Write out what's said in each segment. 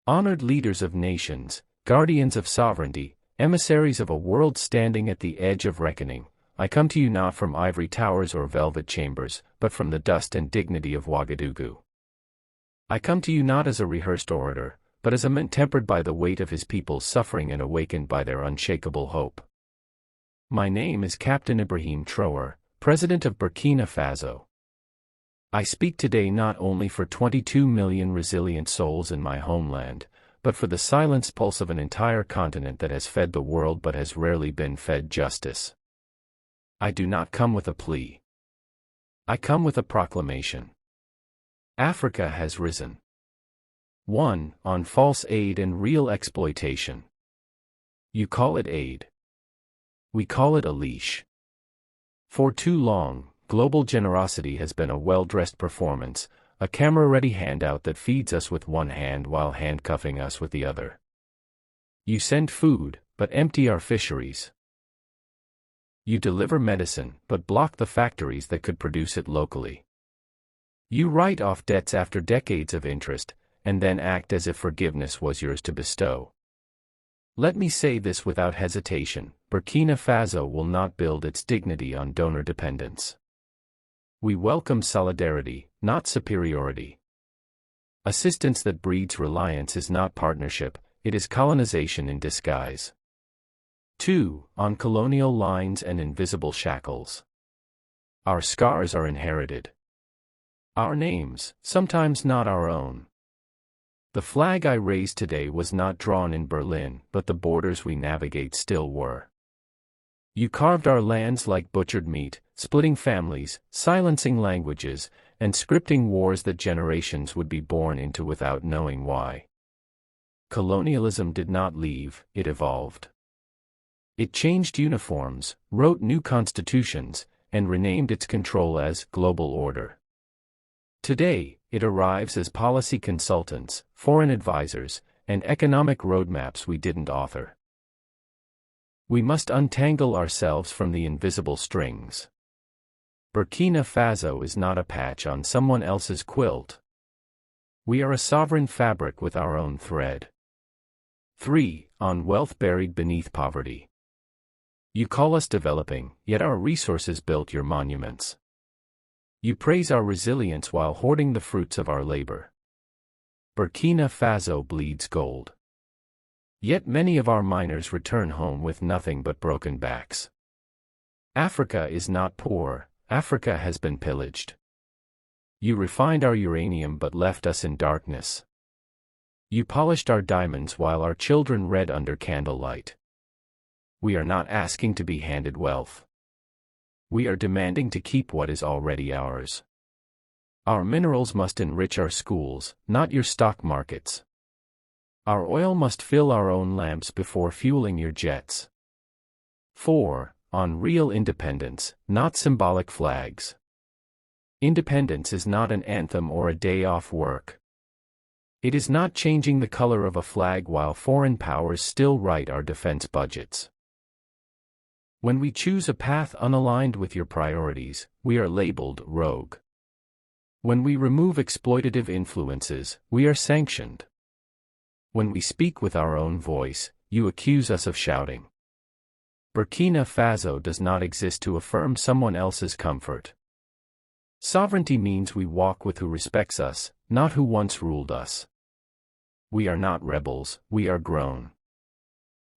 Honored leaders of nations, guardians of sovereignty, emissaries of a world standing at the edge of reckoning, I come to you not from ivory towers or velvet chambers, but from the dust and dignity of Ouagadougou. I come to you not as a rehearsed orator, but as a man tempered by the weight of his people's suffering and awakened by their unshakable hope. My name is Captain Ibrahim Trrower, President of Burkina Faso. I speak today not only for 22 million resilient souls in my homeland, but for the silenced pulse of an entire continent that has fed the world but has rarely been fed justice. I do not come with a plea. I come with a proclamation. Africa has risen. 1. On false aid and real exploitation. You call it aid. We call it a leash. For too long, global generosity has been a well-dressed performance, a camera-ready handout that feeds us with one hand while handcuffing us with the other. You send food, but empty our fisheries. You deliver medicine, but block the factories that could produce it locally. You write off debts after decades of interest, and then act as if forgiveness was yours to bestow. Let me say this without hesitation: Burkina Faso will not build its dignity on donor dependence. We welcome solidarity, not superiority. Assistance that breeds reliance is not partnership, it is colonization in disguise. 2. On colonial lines and invisible shackles. Our scars are inherited. Our names, sometimes not our own. The flag I raised today was not drawn in Berlin, but the borders we navigate still were. You carved our lands like butchered meat, splitting families, silencing languages, and scripting wars that generations would be born into without knowing why. Colonialism did not leave, it evolved. It changed uniforms, wrote new constitutions, and renamed its control as global order. Today, it arrives as policy consultants, foreign advisors, and economic roadmaps we didn't author. We must untangle ourselves from the invisible strings. Burkina Faso is not a patch on someone else's quilt. We are a sovereign fabric with our own thread. 3. On wealth buried beneath poverty. You call us developing, yet our resources built your monuments. You praise our resilience while hoarding the fruits of our labor. Burkina Faso bleeds gold. Yet many of our miners return home with nothing but broken backs. Africa is not poor, Africa has been pillaged. You refined our uranium but left us in darkness. You polished our diamonds while our children read under candlelight. We are not asking to be handed wealth. We are demanding to keep what is already ours. Our minerals must enrich our schools, not your stock markets. Our oil must fill our own lamps before fueling your jets. 4. On real independence, not symbolic flags. Independence is not an anthem or a day off work. It is not changing the color of a flag while foreign powers still write our defense budgets. When we choose a path unaligned with your priorities, we are labeled rogue. When we remove exploitative influences, we are sanctioned. When we speak with our own voice, you accuse us of shouting. Burkina Faso does not exist to affirm someone else's comfort. Sovereignty means we walk with who respects us, not who once ruled us. We are not rebels, we are grown.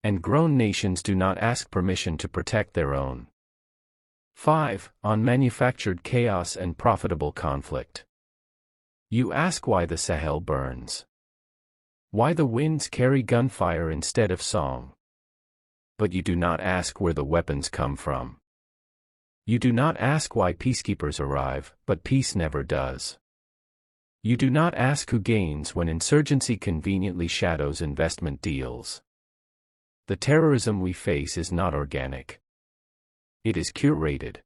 And grown nations do not ask permission to protect their own. 5. On manufactured chaos and profitable conflict. You ask why the Sahel burns. Why the winds carry gunfire instead of song. But you do not ask where the weapons come from. You do not ask why peacekeepers arrive, but peace never does. You do not ask who gains when insurgency conveniently shadows investment deals. The terrorism we face is not organic. It is curated.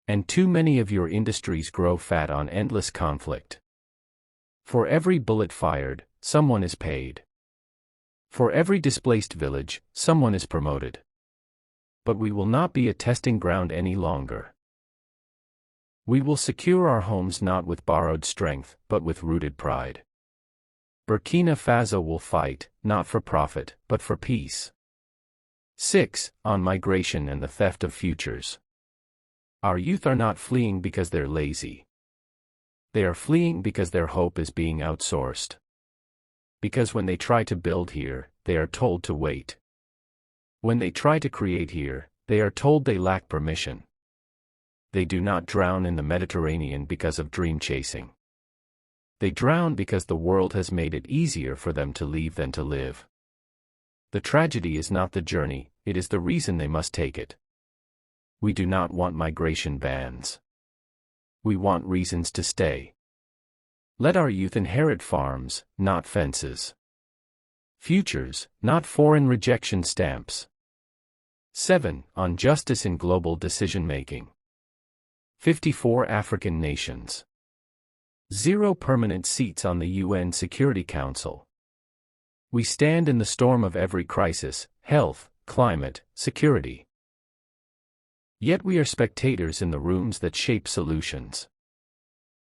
And too many of your industries grow fat on endless conflict. For every bullet fired, someone is paid. For every displaced village, someone is promoted. But we will not be a testing ground any longer. We will secure our homes not with borrowed strength, but with rooted pride. Burkina Faso will fight, not for profit, but for peace. 6. On migration and the theft of futures. Our youth are not fleeing because they're lazy. They are fleeing because their hope is being outsourced. Because when they try to build here, they are told to wait. When they try to create here, they are told they lack permission. They do not drown in the Mediterranean because of dream chasing. They drown because the world has made it easier for them to leave than to live. The tragedy is not the journey, it is the reason they must take it. We do not want migration bans. We want reasons to stay. Let our youth inherit farms, not fences. Futures, not foreign rejection stamps. 7. On justice in global decision-making. 54 African nations. 0 permanent seats on the UN Security Council. We stand in the storm of every crisis: health, climate, security. Yet we are spectators in the rooms that shape solutions.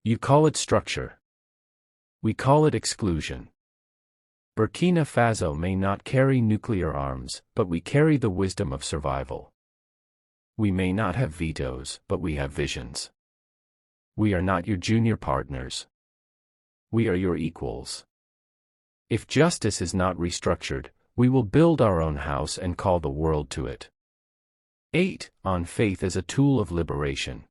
You call it structure. We call it exclusion. Burkina Faso may not carry nuclear arms, but we carry the wisdom of survival. We may not have vetoes, but we have visions. We are not your junior partners. We are your equals. If justice is not restructured, we will build our own house and call the world to it. 8. On faith as a tool of liberation.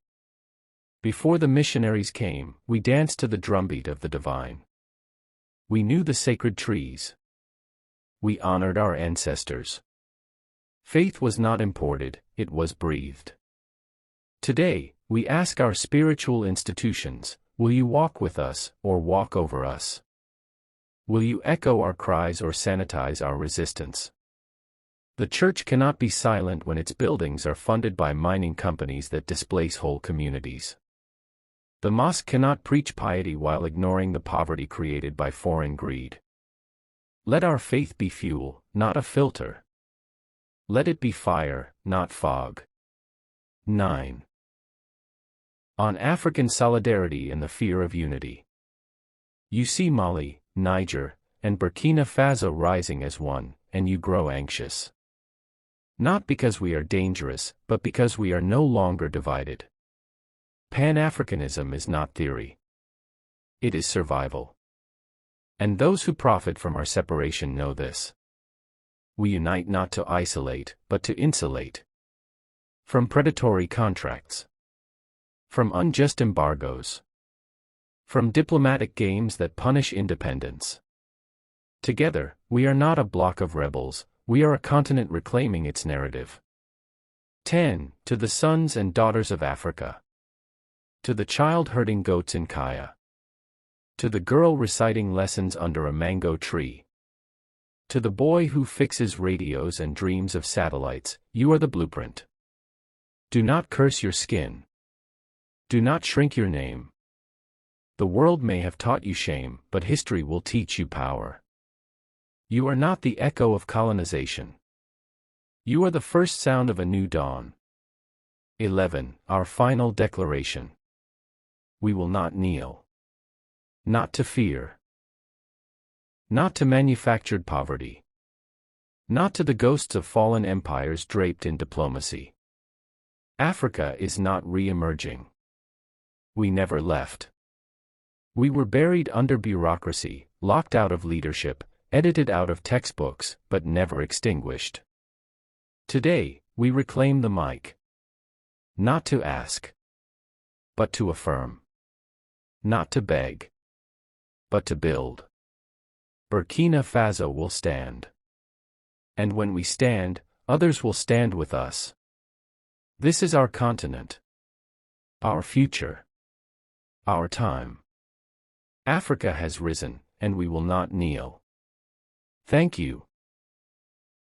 Before the missionaries came, we danced to the drumbeat of the divine. We knew the sacred trees. We honored our ancestors. Faith was not imported, it was breathed. Today, we ask our spiritual institutions, will you walk with us, or walk over us? Will you echo our cries or sanitize our resistance? The church cannot be silent when its buildings are funded by mining companies that displace whole communities. The mosque cannot preach piety while ignoring the poverty created by foreign greed. Let our faith be fuel, not a filter. Let it be fire, not fog. 9. On African solidarity and the fear of unity. You see Mali, Niger, and Burkina Faso rising as one, and you grow anxious. Not because we are dangerous, but because we are no longer divided. Pan-Africanism is not theory. It is survival. And those who profit from our separation know this. We unite not to isolate, but to insulate. From predatory contracts. From unjust embargoes. From diplomatic games that punish independence. Together, we are not a block of rebels, we are a continent reclaiming its narrative. 10. To the sons and daughters of Africa. To the child herding goats in Kaya. To the girl reciting lessons under a mango tree. To the boy who fixes radios and dreams of satellites, you are the blueprint. Do not curse your skin. Do not shrink your name. The world may have taught you shame, but history will teach you power. You are not the echo of colonization. You are the first sound of a new dawn. 11. Our final declaration. We will not kneel. Not to fear. Not to manufactured poverty. Not to the ghosts of fallen empires draped in diplomacy. Africa is not re-emerging. We never left. We were buried under bureaucracy, locked out of leadership, edited out of textbooks, but never extinguished. Today, we reclaim the mic. Not to ask, but to affirm. Not to beg, but to build. Burkina Faso will stand. And when we stand, others will stand with us. This is our continent. Our future. Our time. Africa has risen, and we will not kneel. Thank you.